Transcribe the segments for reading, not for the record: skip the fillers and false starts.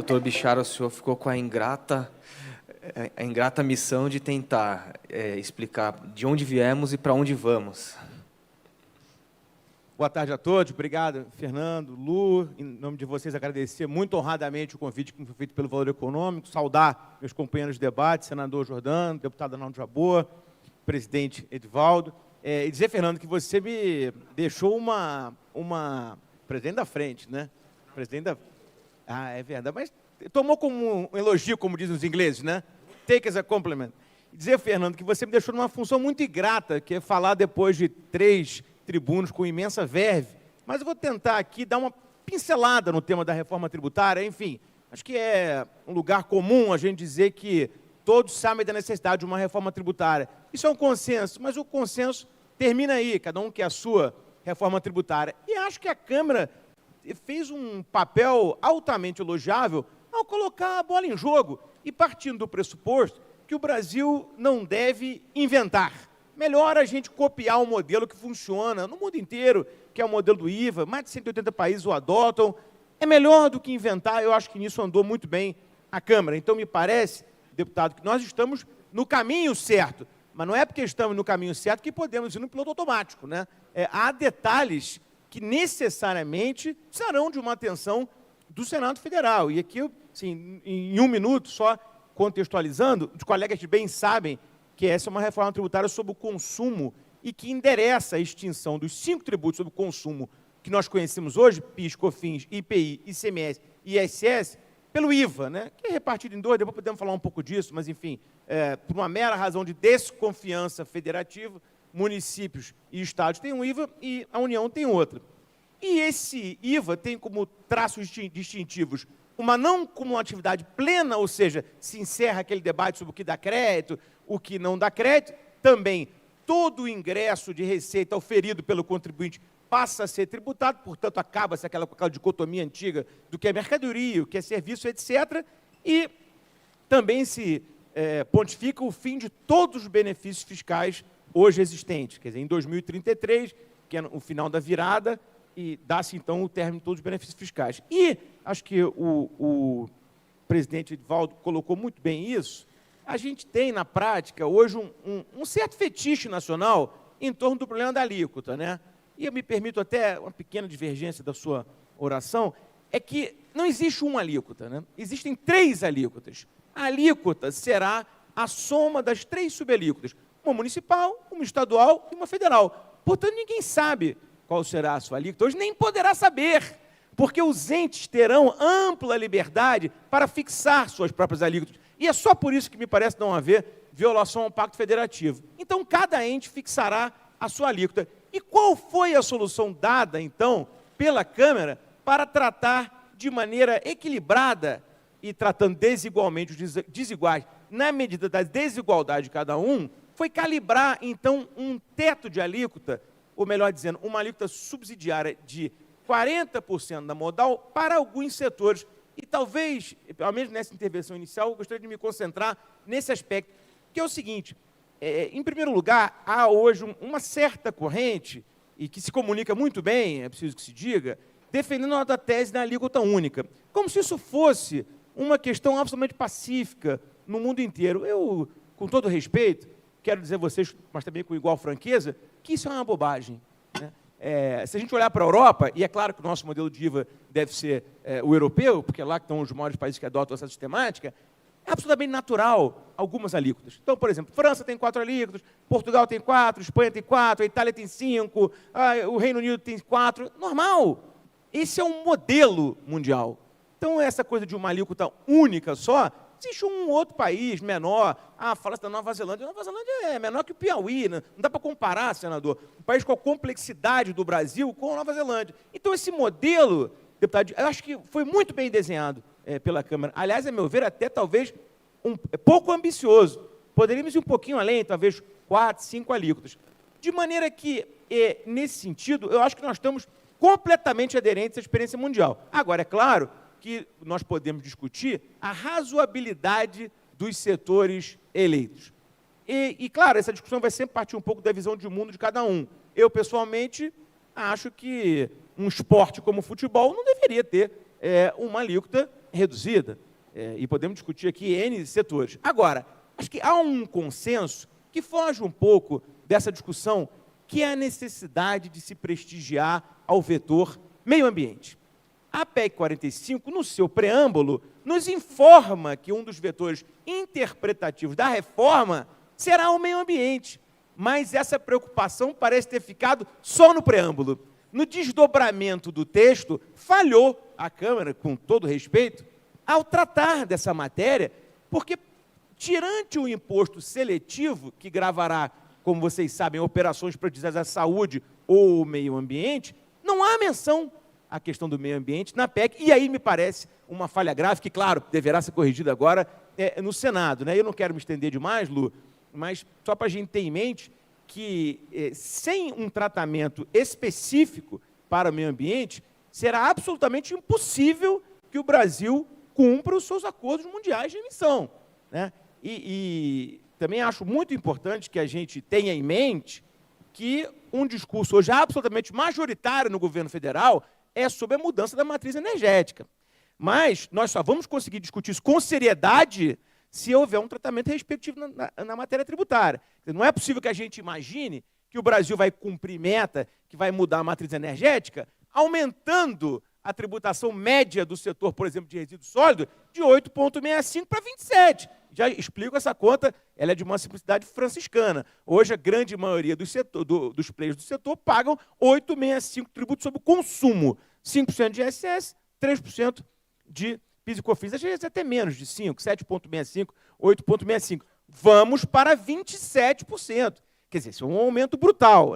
Doutor Bichara, o senhor ficou com a ingrata missão de tentar explicar de onde viemos e para onde vamos. Boa tarde a todos. Obrigado, Fernando, Lu. Em nome de vocês, agradecer muito honradamente o convite que me foi feito pelo Valor Econômico, saudar meus companheiros de debate, senador Jordano, deputado Arnaldo Jabbour, presidente Edivaldo. E dizer, Fernando, que você me deixou uma presidente da frente, né? Presidente da... Ah, é verdade, mas tomou como um elogio, como dizem os ingleses, né? Take as a compliment. E dizer, Fernando, que você me deixou numa função muito ingrata, que é falar depois de 3 tribunos com imensa verve, mas eu vou tentar aqui dar uma pincelada no tema da reforma tributária. Enfim, acho que é um lugar comum a gente dizer que todos sabem da necessidade de uma reforma tributária. Isso é um consenso, mas o consenso termina aí, cada um quer a sua reforma tributária. E acho que a Câmara fez um papel altamente elogiável ao colocar a bola em jogo e partindo do pressuposto que o Brasil não deve inventar. Melhor a gente copiar um modelo que funciona no mundo inteiro, que é o modelo do IVA, mais de 180 países o adotam. É melhor do que inventar, eu acho que nisso andou muito bem a Câmara. Então, me parece, deputado, que nós estamos no caminho certo, mas não é porque estamos no caminho certo que podemos ir no piloto automático, né? Há detalhes que necessariamente precisarão de uma atenção do Senado Federal. E aqui, assim, em 1 minuto, só contextualizando, os colegas bem sabem que essa é uma reforma tributária sobre o consumo e que endereça a extinção dos 5 tributos sobre o consumo que nós conhecemos hoje, PIS, COFINS, IPI, ICMS e ISS, pelo IVA, né? Que é repartido em 2, depois podemos falar um pouco disso, mas, enfim, por uma mera razão de desconfiança federativa, municípios e estados têm um IVA e a União tem outra. E esse IVA tem como traços distintivos uma não cumulatividade plena, ou seja, se encerra aquele debate sobre o que dá crédito, o que não dá crédito. Também, todo o ingresso de receita oferido pelo contribuinte passa a ser tributado, portanto, acaba-se aquela dicotomia antiga do que é mercadoria, o que é serviço, etc. E também se pontifica o fim de todos os benefícios fiscais hoje existentes. Quer dizer, em 2033, que é o final da virada, e dá-se, então, o término de todos os benefícios fiscais. E acho que o presidente Edivaldo colocou muito bem isso. A gente tem, na prática, hoje, um certo fetiche nacional em torno do problema da alíquota, né? E eu me permito até uma pequena divergência da sua oração, é que não existe uma alíquota, né? Existem 3 alíquotas. A alíquota será a soma das 3 subalíquotas, uma municipal, uma estadual e uma federal. Portanto, ninguém sabe qual será a sua alíquota, hoje nem poderá saber, porque os entes terão ampla liberdade para fixar suas próprias alíquotas. E é só por isso que me parece não haver violação ao Pacto Federativo. Então, cada ente fixará a sua alíquota. E qual foi a solução dada, então, pela Câmara para tratar de maneira equilibrada e tratando desigualmente os desiguais, na medida da desigualdade de cada um, foi calibrar, então, um teto de alíquota, ou melhor dizendo, uma alíquota subsidiária de 40% da modal para alguns setores. E talvez, pelo menos nessa intervenção inicial, eu gostaria de me concentrar nesse aspecto, que é o seguinte: em primeiro lugar, há hoje uma certa corrente, e que se comunica muito bem, é preciso que se diga, defendendo a tese da alíquota única, como se isso fosse uma questão absolutamente pacífica no mundo inteiro. Eu, com todo respeito, quero dizer a vocês, mas também com igual franqueza, que isso é uma bobagem, né? Se a gente olhar para a Europa, e é claro que o nosso modelo de IVA deve ser o europeu, porque é lá que estão os maiores países que adotam essa sistemática, é absolutamente natural algumas alíquotas. Então, por exemplo, França tem 4 alíquotas, Portugal tem 4, Espanha tem 4, a Itália tem 5, o Reino Unido tem 4. Normal. Esse é um modelo mundial. Então, essa coisa de uma alíquota única só, existe um outro país menor. Fala-se da Nova Zelândia. A Nova Zelândia é menor que o Piauí, né? Não dá para comparar, senador, um país com a complexidade do Brasil com a Nova Zelândia. Então, esse modelo, deputado, eu acho que foi muito bem desenhado pela Câmara. Aliás, a meu ver, até talvez pouco ambicioso. Poderíamos ir um pouquinho além, talvez 4, 5 alíquotas. De maneira que, nesse sentido, eu acho que nós estamos completamente aderentes à experiência mundial. Agora, é claro que nós podemos discutir a razoabilidade dos setores eleitos. E, claro, essa discussão vai sempre partir um pouco da visão de mundo de cada um. Eu, pessoalmente, acho que um esporte como o futebol não deveria ter uma alíquota reduzida, e podemos discutir aqui N setores. Agora, acho que há um consenso que foge um pouco dessa discussão, que é a necessidade de se prestigiar ao vetor meio ambiente. A PEC 45, no seu preâmbulo, nos informa que um dos vetores interpretativos da reforma será o meio ambiente. Mas essa preocupação parece ter ficado só no preâmbulo. No desdobramento do texto, falhou a Câmara, com todo respeito, ao tratar dessa matéria, porque, tirante o imposto seletivo, que gravará, como vocês sabem, operações prejudiciais à saúde ou o meio ambiente, não há menção à questão do meio ambiente na PEC, e aí me parece uma falha grave, que, claro, deverá ser corrigida agora no Senado. Eu não quero me estender demais, Lu, mas só para a gente ter em mente que, sem um tratamento específico para o meio ambiente, será absolutamente impossível que o Brasil cumpra os seus acordos mundiais de emissão. E também acho muito importante que a gente tenha em mente que um discurso hoje absolutamente majoritário no governo federal é sobre a mudança da matriz energética. Mas nós só vamos conseguir discutir isso com seriedade se houver um tratamento respectivo na matéria tributária. Não é possível que a gente imagine que o Brasil vai cumprir meta, que vai mudar a matriz energética, aumentando a tributação média do setor, por exemplo, de resíduo sólido, de 8,65 para 27. Já explico essa conta, ela é de uma simplicidade franciscana. Hoje, a grande maioria dos players do setor pagam 8,65 tributo sobre o consumo, 5% de ISS, 3% de PIS e COFINS, às vezes até menos de 5%, 7,65%, 8,65%. Vamos para 27%. Quer dizer, isso é um aumento brutal.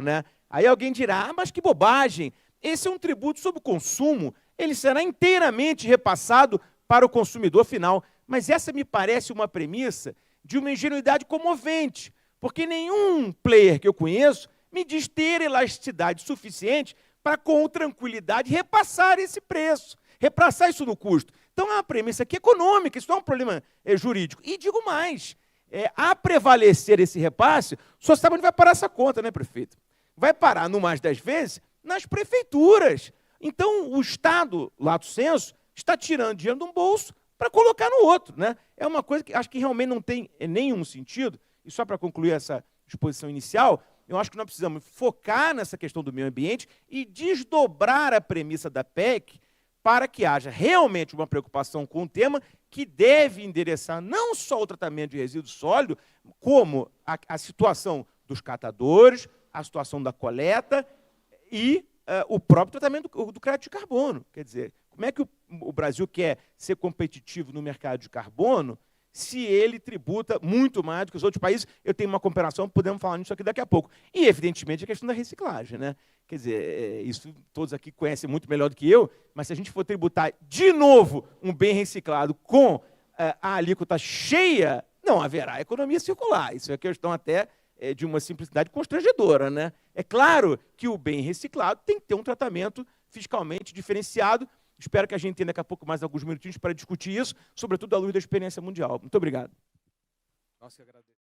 Aí alguém dirá, mas que bobagem, esse é um tributo sobre o consumo, ele será inteiramente repassado para o consumidor final. Mas essa me parece uma premissa de uma ingenuidade comovente, porque nenhum player que eu conheço me diz ter elasticidade suficiente para, com tranquilidade, repassar esse preço, repassar isso no custo. Então, é uma premissa aqui econômica, isso não é um problema jurídico. E digo mais, a prevalecer esse repasse, só sabe onde vai parar essa conta, prefeito? Vai parar, no mais das vezes, nas prefeituras. Então, o Estado, lato sensu, está tirando dinheiro de um bolso para colocar no outro. É uma coisa que acho que realmente não tem nenhum sentido. E só para concluir essa exposição inicial, eu acho que nós precisamos focar nessa questão do meio ambiente e desdobrar a premissa da PEC para que haja realmente uma preocupação com o tema que deve endereçar não só o tratamento de resíduo sólido, como a situação dos catadores, a situação da coleta e o próprio tratamento do crédito de carbono. Quer dizer, como é que o Brasil quer ser competitivo no mercado de carbono se ele tributa muito mais do que os outros países? Eu tenho uma comparação, podemos falar nisso aqui daqui a pouco. E, evidentemente, a questão da reciclagem. Quer dizer, isso todos aqui conhecem muito melhor do que eu, mas se a gente for tributar de novo um bem reciclado com a alíquota cheia, não haverá economia circular. Isso é questão até de uma simplicidade constrangedora. É claro que o bem reciclado tem que ter um tratamento fiscalmente diferenciado. Espero que a gente tenha daqui a pouco mais alguns minutinhos para discutir isso, sobretudo à luz da experiência mundial. Muito obrigado. Nossa, eu agradeço.